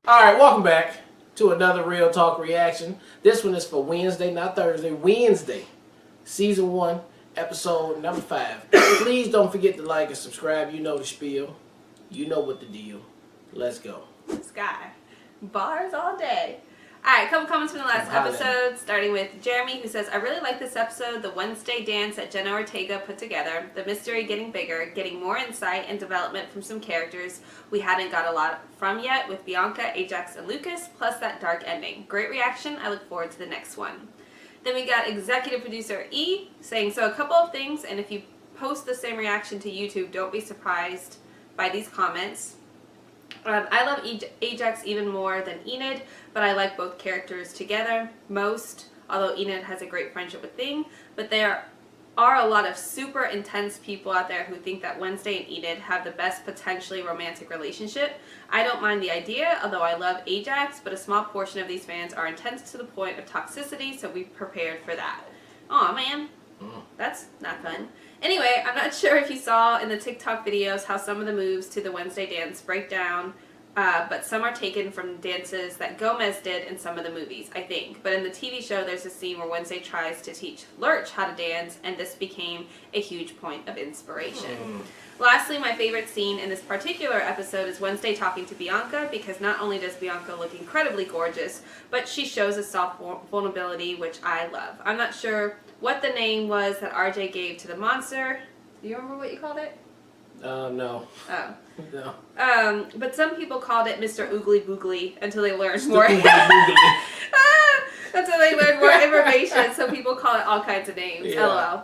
Alright, welcome back to another Real Talk reaction. This one is for Wednesday, not Thursday. Wednesday, Season 1, Episode number 5. Please don't forget to like and subscribe. You know the spiel. You know what the deal. Let's go. Sky. Bars all day. Alright, a couple comments from the last episode, starting with Jeremy, who says, I really like this episode, the Wednesday dance that Jenna Ortega put together, the mystery getting bigger, getting more insight and development from some characters we hadn't got a lot from yet, with Bianca, Ajax, and Lucas, plus that dark ending. Great reaction. I look forward to the next one. Then we got executive producer E saying, so a couple of things, and if you post the same reaction to YouTube, don't be surprised by these comments. I love Ajax even more than Enid, but I like both characters together most, although Enid has a great friendship with Thing. But there are a lot of super intense people out there who think that Wednesday and Enid have the best potentially romantic relationship. I don't mind the idea, although I love Ajax, but a small portion of these fans are intense to the point of toxicity, so be prepared for that. Aw, man. That's not fun. Anyway, I'm not sure if you saw in the TikTok videos how some of the moves to the Wednesday dance break down, but some are taken from dances that Gomez did in some of the movies, I think. But in the TV show, there's a scene where Wednesday tries to teach Lurch how to dance, and this became a huge point of inspiration. Lastly, my favorite scene in this particular episode is Wednesday talking to Bianca, because not only does Bianca look incredibly gorgeous, but she shows a soft vulnerability, which I love. I'm not sure what the name was that RJ gave to the monster. Do you remember what you called it? No. Oh. No. But some people called it Mr. Oogly Boogly until they learned more. Until they learned more information, so people call it all kinds of names. Yeah. LOL.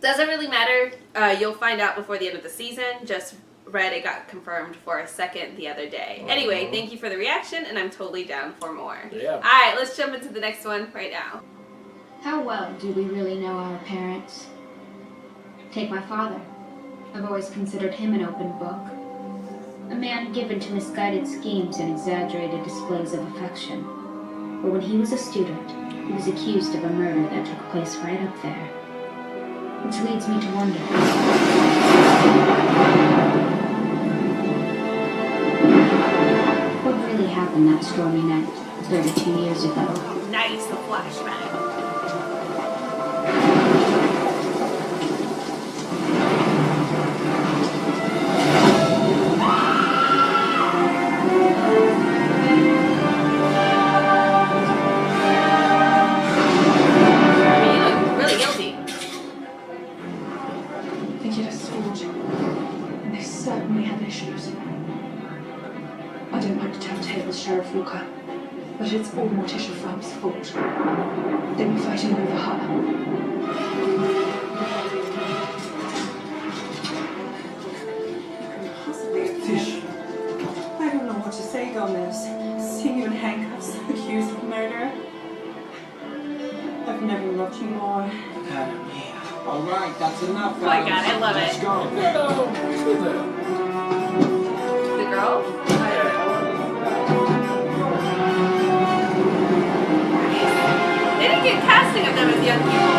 Doesn't really matter. You'll find out before the end of the season. Just read it got confirmed for a second the other day. Anyway, thank you for the reaction, and I'm totally down for more. Yeah. Alright, let's jump into the next one right now. How well do we really know our parents? Take my father. I've always considered him an open book. A man given to misguided schemes and exaggerated displays of affection. But when he was a student, he was accused of a murder that took place right up there. Which leads me to wonder. What really happened that stormy night, 32 years ago? Nice, a flashback. I don't like to tell tales, Sheriff Walker, but it's all Morticia Framp's fault. They were fighting over her. Tish. I don't know what to say, Gomez. Seeing you in handcuffs, accused of murder. I've never loved you more. Alright, that's enough. Oh my god, I love Let's it. go. The girl? They didn't get casting of them as young people.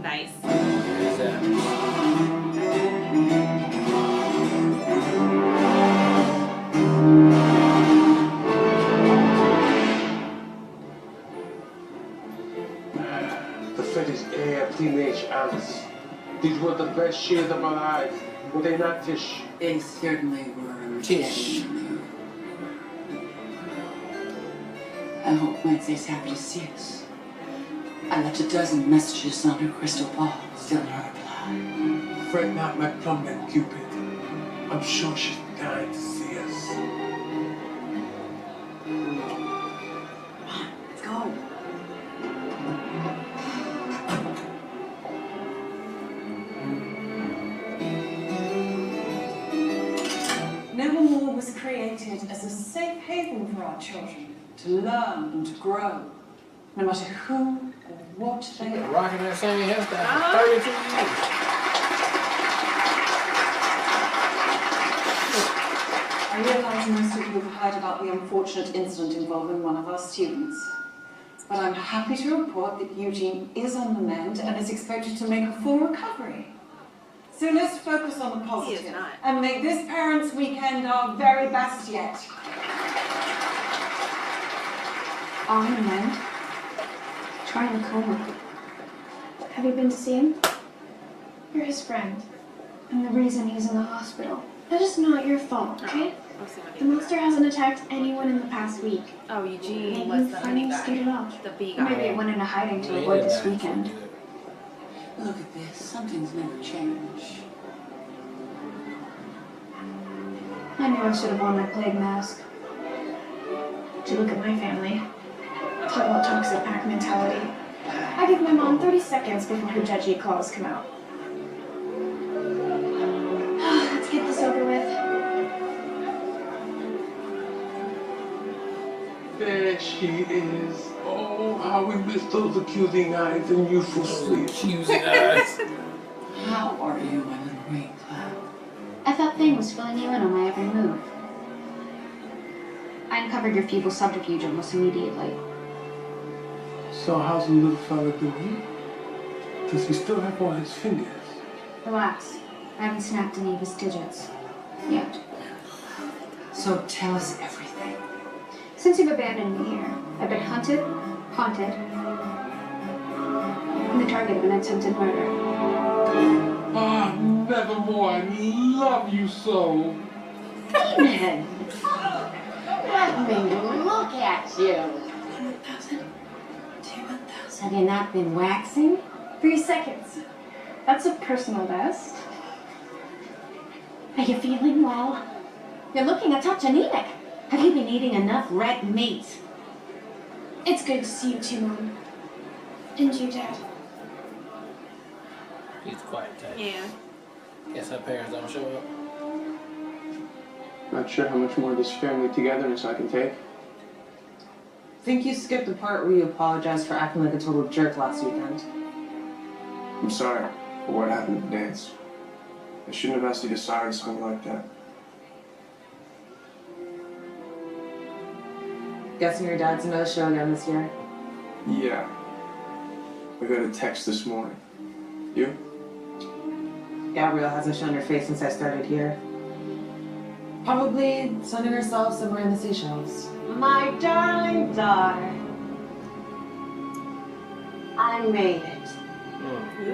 Nice. The fetish air of teenage Alice. These were the best years of our lives. Were they not, Tish? They certainly were. Tish. I hope Wednesday's happy to see us. I left a dozen messages on her crystal ball. Still no reply. Fret not, my plummet Cupid. I'm sure she's dying to see us. Come on, let's go. Nevermore was created as a safe haven for our children to learn and to grow, no matter who or what they are. Rocking that same hairstyle for 32 years. I realise most of you have heard about the unfortunate incident involving one of our students. But I'm happy to report that Eugene is on the mend and is expected to make a full recovery. So let's focus on the He is positive not. and make this Parents' Weekend our very best yet. On the mend. Trying a coma. Have you been to see him? You're his friend. And the reason he's in the hospital. That is not your fault, okay? The monster hasn't attacked anyone in the past week. Oh, Eugene Maybe was you the finally guy. scared it off. The bee Or maybe guy. it went into hiding to Yeah, he avoid didn't this act too weekend. good. Look at this. Some things never change. I knew I should have worn my plague mask. To look at my family. Talk about toxic pack mentality. I give my mom 30 seconds before her judgy calls come out. Let's get this over with. There she is. Oh, how we miss those accusing eyes and youthful sleep. Accusing eyes. How are you, my little rain cloud? I thought Thing was filling you in on my every move. I uncovered your feeble subterfuge almost immediately. So how's the little fella doing? Does he still have all his fingers? Relax. I haven't snapped any of his digits. Yet. So tell us everything. Since you've abandoned me here, I've been hunted, haunted, and the target of an attempted murder. Ah, nevermore. I love you so. Demon! Let me look at you. 1,000. 2,000. Have you not been waxing? 3 seconds. That's a personal best. Are you feeling well? You're looking a touch anemic. Have you been eating enough red meat? It's good to see you too, Mom. And you, Dad. He's quiet type. Yeah. Guess her parents don't show up. Not sure how much more of this family togetherness I can take. Think you skipped the part where you apologized for acting like a total jerk last weekend. I'm sorry for what happened at the dance. I shouldn't have asked you to sorry something like that. Guessing your dad's another show again this year. Yeah. I got a text this morning. You? Gabrielle hasn't shown her face since I started here. Probably sunning herself somewhere in the Seychelles. My darling daughter. I made it.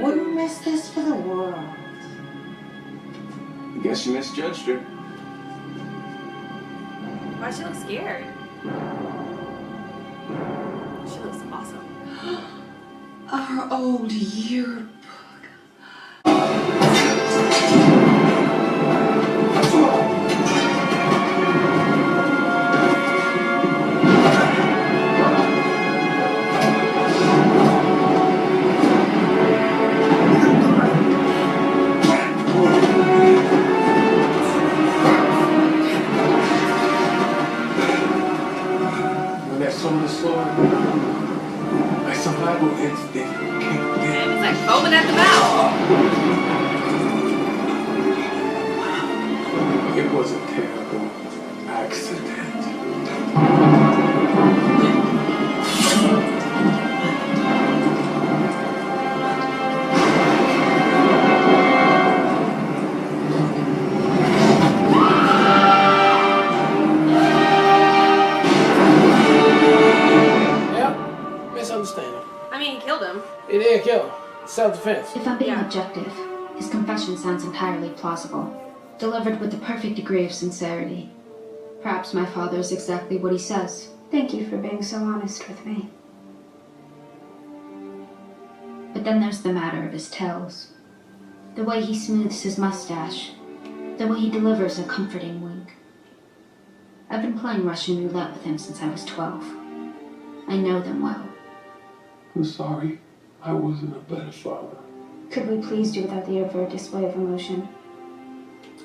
Wouldn't miss this for the world. I guess you misjudged her. Why she look scared? She looks awesome. Our old yearbook. When that soul sword, my survival instinct kicked in. And it's like foaming at the mouth. It was a terrible accident. Yep. Misunderstanding. I mean, he killed him. He did kill him. Self-defense. If I'm being Yeah. objective, his confession sounds entirely plausible, delivered with the perfect degree of sincerity. Perhaps my father is exactly what he says. Thank you for being so honest with me. But then there's the matter of his tells. The way he smooths his mustache. The way he delivers a comforting wink. I've been playing Russian roulette with him since I was 12. I know them well. I'm sorry. I wasn't a better father. Could we please do without the overt display of emotion?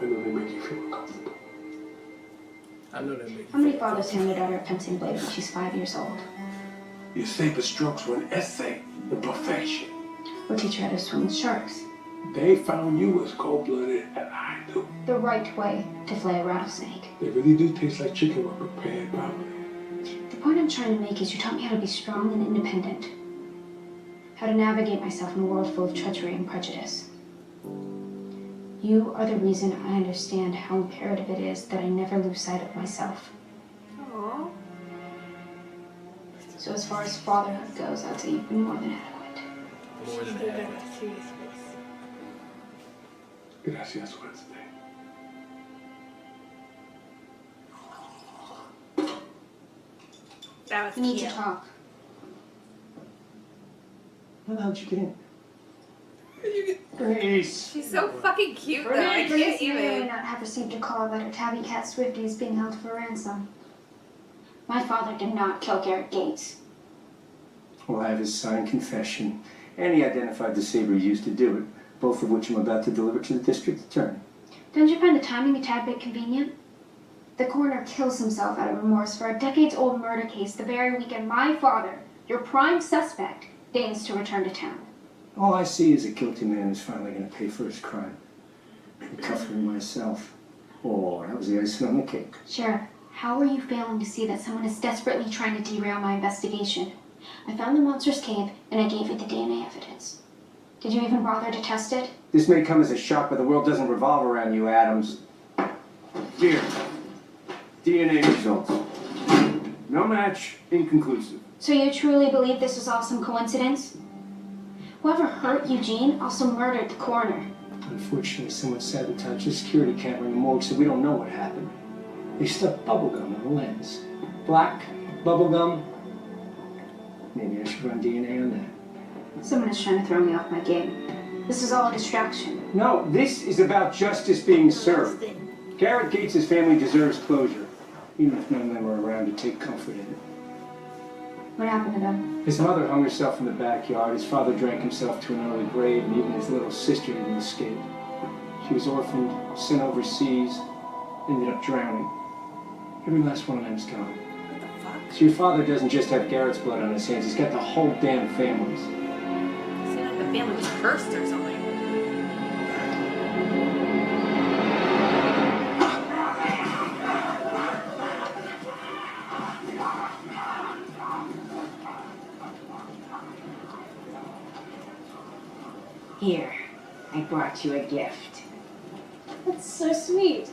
I know they make you feel uncomfortable. I know that make you How many feel fathers hand their daughter a fencing blade when she's 5 years old? Your saber strokes were an essay in perfection. Or teach her how to swim with sharks? They found you as cold-blooded as I do. The right way to flay a rattlesnake. They really do taste like chicken when prepared properly. The The point I'm trying to make is you taught me how to be strong and independent. How to navigate myself in a world full of treachery and prejudice. You are the reason I understand how imperative it is that I never lose sight of myself. Aww. So as far as fatherhood goes, I'd say you've been more than adequate. More than adequate. Gracias, Wednesday. That was We need cute. to talk. How the hell did you get in? Grace! She's so fucking cute though. I Grace can't may or may even. not have received a call that her tabby cat Swifty is being held for ransom. My father did not kill Garrett Gates. Well, I have his signed confession, and he identified the saber used to do it, both of which I'm about to deliver to the district attorney. Don't you find the timing a tad bit convenient? The coroner kills himself out of remorse for a decades-old murder case the very weekend my father, your prime suspect, deigns to return to town. All I see is a guilty man who's finally going to pay for his crime. I'm comforting myself. Oh, that was the icing on the cake. Sheriff, how are you failing to see that someone is desperately trying to derail my investigation? I found the monster's cave, and I gave you the DNA evidence. Did you even bother to test it? This may come as a shock, but the world doesn't revolve around you, Adams. Here. DNA results. No match, inconclusive. So you truly believe this was all some coincidence? Whoever hurt Eugene also murdered the coroner. Unfortunately, someone sabotaged the security camera in the morgue, so we don't know what happened. They stuck bubblegum in the lens. Black bubblegum. Maybe I should run DNA on that. Someone is trying to throw me off my game. This is all a distraction. No, this is about justice being served. Garrett Gates' family deserves closure, even if none of them are around to take comfort in it. What happened to them? His mother hung herself in the backyard, his father drank himself to an early grave, and even his little sister didn't escape. She was orphaned, sent overseas, ended up drowning. Every last one of them's gone. What the fuck? So your father doesn't just have Garrett's blood on his hands, he's got the whole damn family's. It seemed like the family was cursed or something. Here, I brought you a gift. That's so sweet.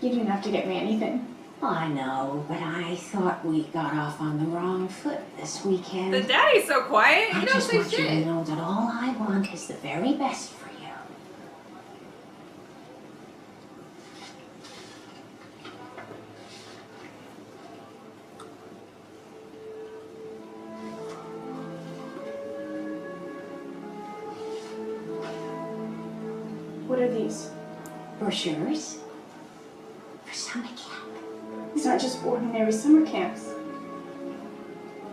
You didn't have to get me anything. I know, but I thought we got off on the wrong foot this weekend. The daddy's so quiet. I He don't just say want you to shit. know that all I want is the very best for you. What are these? Brochures for summer camp. These aren't just ordinary summer camps.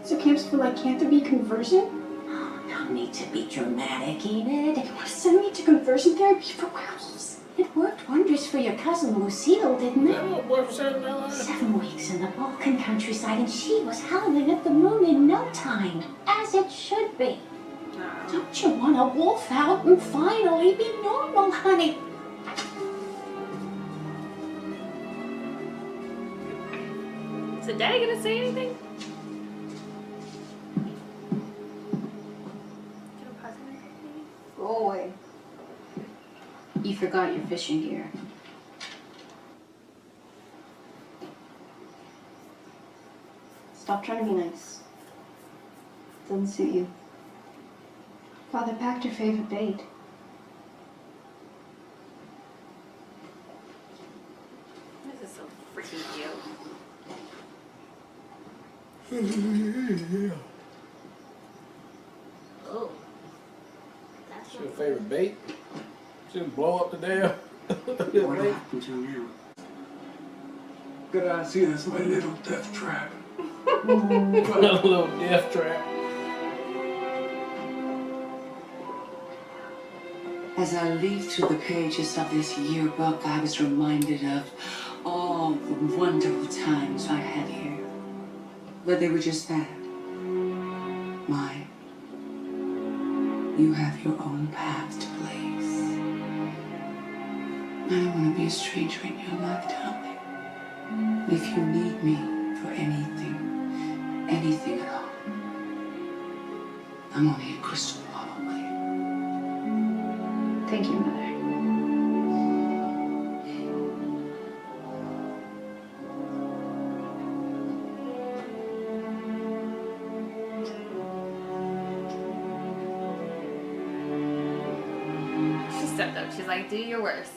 These are camps for lycanthropy conversion? Oh, no need to be dramatic, Enid. You want to send me to conversion therapy for werewolves? It worked wonders for your cousin Lucille, didn't Is it? that what boy from Southern Carolina? 7 weeks in the Balkan countryside, and she was howling at the moon in no time, as it should be. Don't you want to wolf out and finally be normal, honey? Is the daddy gonna say anything? Go away. You forgot your fishing gear. Stop trying to be nice. Doesn't suit you. Father packed your favorite bait. This is so freaking cute. Oh. That's your favorite bait? Should blow up the damn. What happened to you? Good I see this, my little death trap. Another little death trap. As I leafed through the pages of this yearbook, I was reminded of all the wonderful times I had here. But they were just that. Mine. You have your own path to blaze. I don't want to be a stranger in your life, darling. If you need me for anything, anything at all. I'm only a crystal ball away. Thank you, Mother. She stepped up. She's like, do your worst.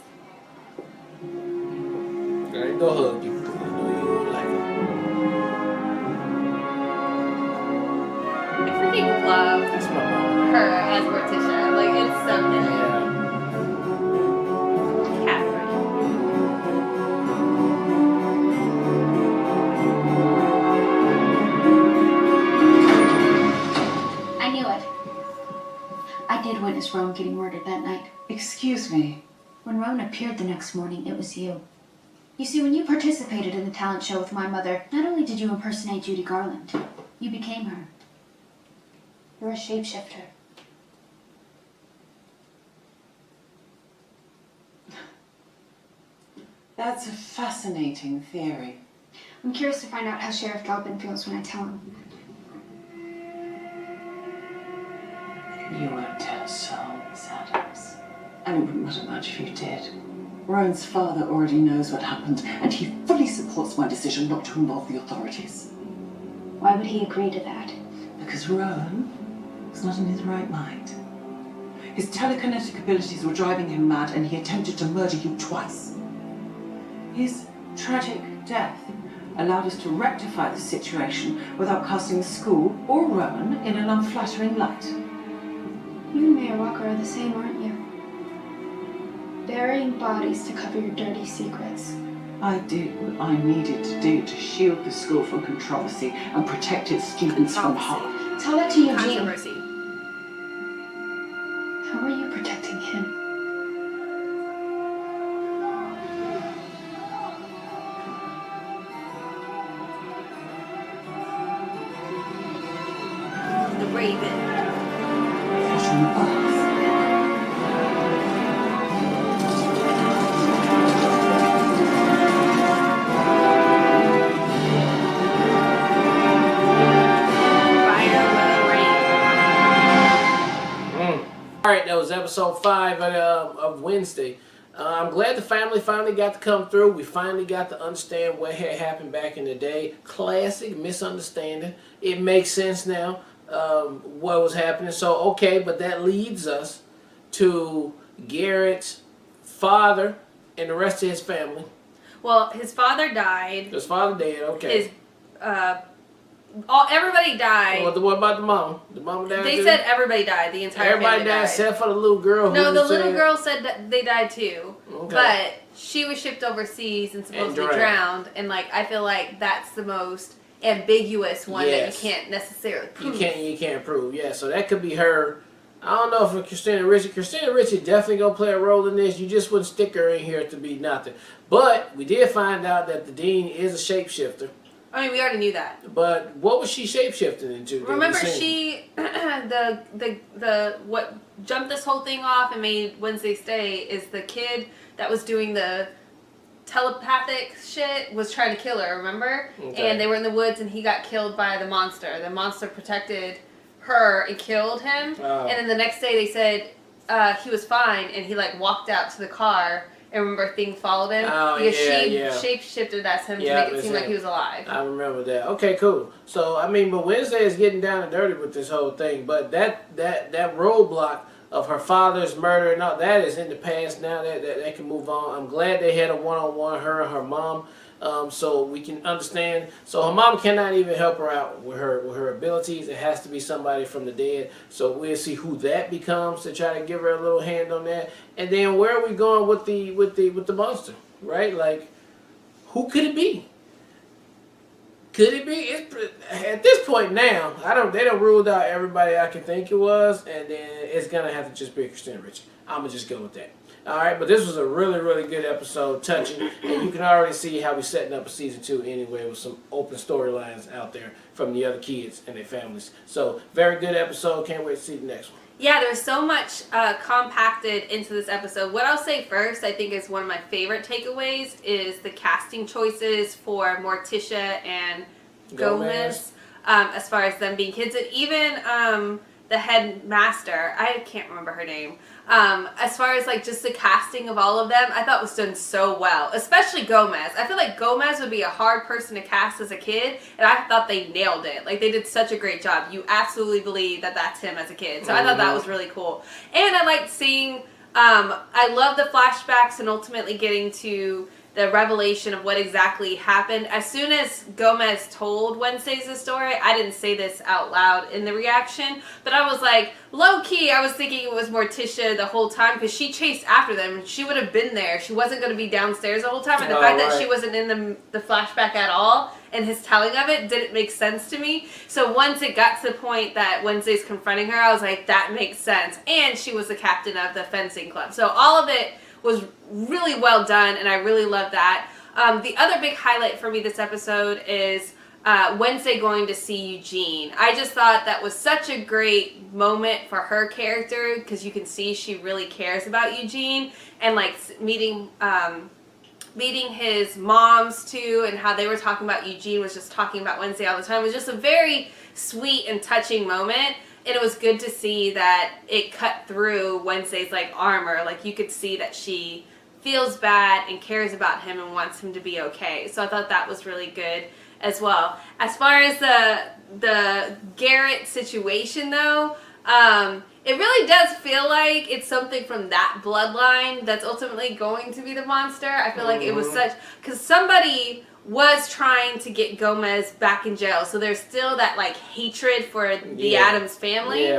Alright, go hug you. I know you don't like it. I freaking love That's my mom. her as Morticia. Like, it's so good. Catherine. I knew it. I did witness Roan getting murdered that night. Excuse me. When Roan appeared the next morning, it was you. You see, when you participated in the talent show with my mother, not only did you impersonate Judy Garland, you became her. You're a shapeshifter. That's a fascinating theory. I'm curious to find out how Sheriff Galpin feels when I tell him. You won't tell a soul, Miss Adams. And it wouldn't matter much if you did. Rowan's father already knows what happened, and he fully supports my decision not to involve the authorities. Why would he agree to that? Because Rowan was not in his right mind. His telekinetic abilities were driving him mad, and he attempted to murder you twice. His tragic death allowed us to rectify the situation without casting the school or Rowan in an unflattering light. You and Mayor Walker are the same, aren't you? Burying bodies to cover your dirty secrets. I did what I needed to do to shield the school from controversy and protect its students from harm. Tell that to Eugene. Controversy. How are you protecting him? The Raven. What on earth? Alright, that was episode 5 of Wednesday. I'm glad the family finally got to come through. We finally got to understand what had happened back in the day. Classic misunderstanding. It makes sense now, what was happening. So, okay, but that leads us to Garrett's father and the rest of his family. Well, his father died. His father dead, okay. His, everybody died. What about the mom? The mom died They too? said everybody died. The entire Everybody family died except for the little girl. No, who the was little saying- girl said that they died too. Okay. But she was shipped overseas and supposedly drowned. And like, I feel like that's the most ambiguous one that you can't necessarily prove. You can't prove. Yeah, so that could be her. I don't know if Christina Ricci definitely gonna play a role in this. You just wouldn't stick her in here to be nothing. But we did find out that the dean is a shapeshifter. I mean, we already knew that. But what was she shapeshifting into? Remember, she the what jumped this whole thing off and made Wednesday stay is the kid that was doing the telepathic shit was trying to kill her. Remember? Okay. And they were in the woods and he got killed by the monster. The monster protected her and killed him. Oh. And then the next day they said he was fine and he like walked out to the car. And remember, Thing followed him because she shape-shifted as him to make it seem like he was alive. I remember that. Okay, cool. So I mean, but Wednesday is getting down and dirty with this whole thing. But that roadblock of her father's murder and all that is in the past now. That can move on. I'm glad they had a one-on-one, her and her mom, so we can understand. So her mom cannot even help her out with her abilities. It has to be somebody from the dead. So we'll see who that becomes to try to give her a little hand on that. And then where are we going with the monster? Right? Like, who could it be? Could it be? At this point now, they don't ruled out everybody I can think it was, and then it's gonna have to just be Christina Ricci. I'm gonna just go with that. All right, but this was a really, really good episode, touching, and you can already see how we're setting up a season 2 anyway with some open storylines out there from the other kids and their families. So, very good episode. Can't wait to see the next one. Yeah, there's so much compacted into this episode. What I'll say first, I think is one of my favorite takeaways, is the casting choices for Morticia and Gomez. as far as them being kids, and even the headmaster, I can't remember her name. As far as like just the casting of all of them, I thought was done so well, especially Gomez. I feel like Gomez would be a hard person to cast as a kid, and I thought they nailed it. Like they did such a great job. You absolutely believe that that's him as a kid. So I thought that was really cool. And I liked seeing, I love the flashbacks and ultimately getting to the revelation of what exactly happened. As soon as Gomez told Wednesday's story, I didn't say this out loud in the reaction, but I was like, low-key, I was thinking it was Morticia the whole time because she chased after them. She would have been there. She wasn't going to be downstairs the whole time, and the fact that she wasn't in the flashback at all and his telling of it didn't make sense to me. So once it got to the point that Wednesday's confronting her, I was like, that makes sense. And she was the captain of the fencing club. So all of it was really well done, and I really love that. The other big highlight for me this episode is Wednesday going to see Eugene. I just thought that was such a great moment for her character because you can see she really cares about Eugene, and like meeting his moms too, and how they were talking about Eugene was just talking about Wednesday all the time. It was just a very sweet and touching moment. And it was good to see that it cut through Wednesday's like armor. Like you could see that she feels bad and cares about him and wants him to be okay. So I thought that was really good as well. As far as the Garrett situation though, it really does feel like it's something from that bloodline that's ultimately going to be the monster. I feel like it was because somebody was trying to get Gomez back in jail, so there's still that like hatred for the Addams family.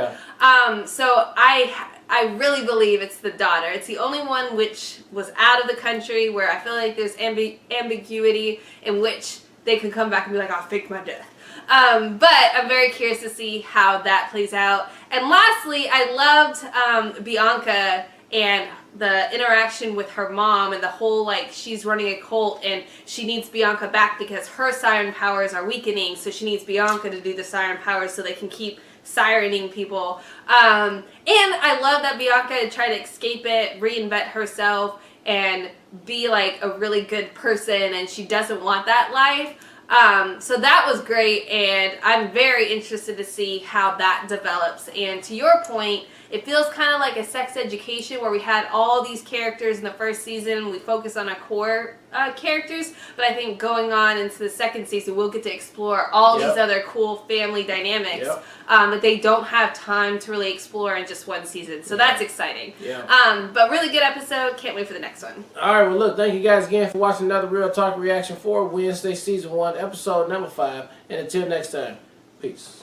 So I really believe it's the daughter. It's the only one which was out of the country where I feel like there's ambiguity in which they could come back and be like, I'll fake my death. But I'm very curious to see how that plays out. And lastly, I loved Bianca and the interaction with her mom and the whole like she's running a cult and she needs Bianca back because her siren powers are weakening, so she needs Bianca to do the siren powers so they can keep sirening people. And I love that Bianca tried to escape it, reinvent herself, and be like a really good person, and she doesn't want that life. So that was great, and I'm very interested to see how that develops. And to your point, it feels kind of like a sex education where we had all these characters in the first season. We focus on our core characters, but I think going on into the second season, we'll get to explore all these other cool family dynamics that they don't have time to really explore in just one season. So that's exciting. But really good episode. Can't wait for the next one. All right, well, look, thank you guys again for watching another Real Talk reaction for Wednesday Season 1, Episode number 5. And until next time, peace.